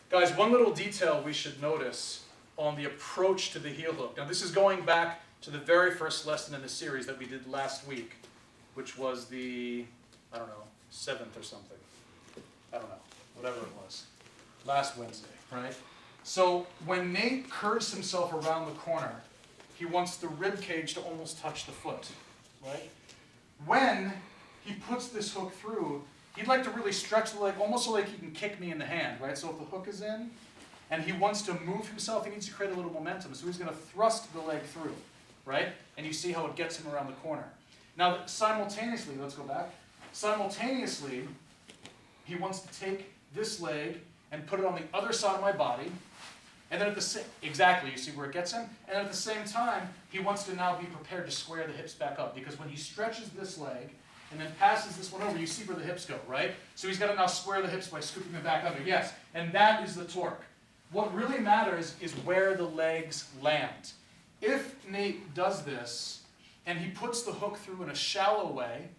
Guys, one little detail we should notice on the approach to the heel hook. Now this is going back to the very first lesson in the series that we did last week, which was the, I don't know, 7th or something. I don't know, whatever it was. Last Wednesday, right? So when Nate curves himself around the corner, he wants the rib cage to almost touch the foot, right? When he puts this hook through, he'd like to really stretch the leg, almost so like he can kick me in the hand, right? So if the hook is in, and he wants to move himself, he needs to create a little momentum. So he's going to thrust the leg through, right? And you see how it gets him around the corner. Now, simultaneously, let's go back. Simultaneously, he wants to take this leg and put it on the other side of my body. And then at the same, exactly, you see where it gets him? And at the same time, he wants to now be prepared to square the hips back up. Because when he stretches this leg and then passes this one over, you see where the hips go, right? So he's got to now square the hips by scooping them back under. Yes, and that is the torque. What really matters is where the legs land. If Nate does this, and he puts the hook through in a shallow way,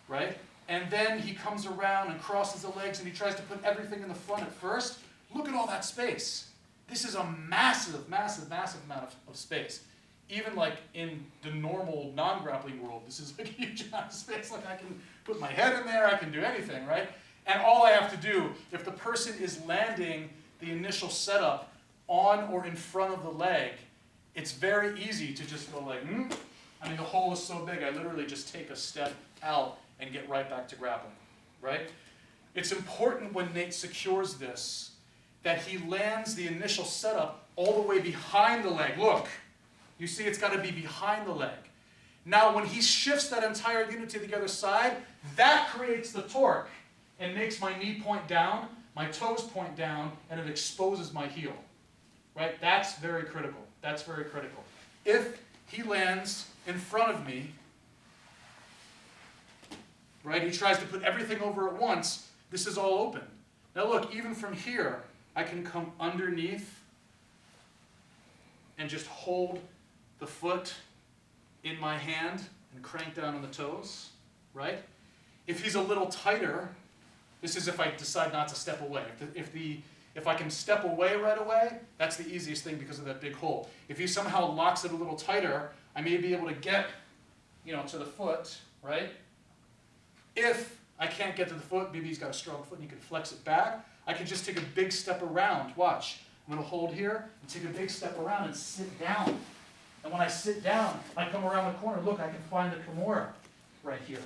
right? And then he comes around and crosses the legs and he tries to put everything in the front at first, look at all that space. This is a massive, massive, massive amount of space. Even like in the normal non-grappling world, this is like a huge amount of space. Like I can put my head in there, I can do anything, right? And all I have to do, if the person is landing the initial setup on or in front of the leg, it's very easy to just go like, I mean, the hole is so big, I literally just take a step out and get right back to grappling, right? It's important when Nate secures this that he lands the initial setup all the way behind the leg. Look, you see it's got to be behind the leg. Now when he shifts that entire unit to the other side, that creates the torque and makes my knee point down, my toes point down, and it exposes my heel. Right? That's very critical. That's very critical. If he lands in front of me, right, he tries to put everything over at once, this is all open. Now look, even from here, I can come underneath and just hold the foot in my hand and crank down on the toes, right? If he's a little tighter, this is if I decide not to step away. If I can step away right away, that's the easiest thing because of that big hole. If he somehow locks it a little tighter, I may be able to get, to the foot, right? If I can't get to the foot, maybe he's got a strong foot and he can flex it back, I can just take a big step around. Watch. I'm going to hold here and take a big step around and sit down. And when I sit down, I come around the corner. Look, I can find the Kimura right here.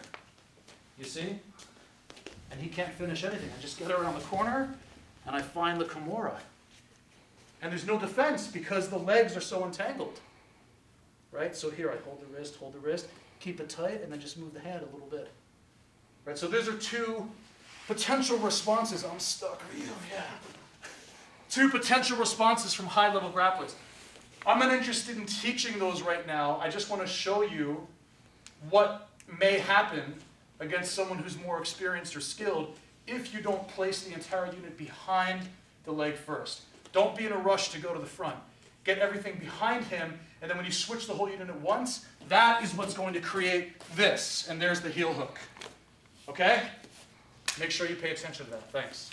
You see? And he can't finish anything. I just get around the corner and I find the Kimura. And there's no defense because the legs are so entangled. Right? So here I hold the wrist, keep it tight, and then just move the hand a little bit. Right? So those are two potential responses. I'm stuck. Are you? Yeah. Two potential responses from high-level grapplers. I'm not interested in teaching those right now. I just want to show you what may happen against someone who's more experienced or skilled if you don't place the entire unit behind the leg first. Don't be in a rush to go to the front. Get everything behind him, and then when you switch the whole unit at once, that is what's going to create this. And there's the heel hook. Okay? Make sure you pay attention to that. Thanks.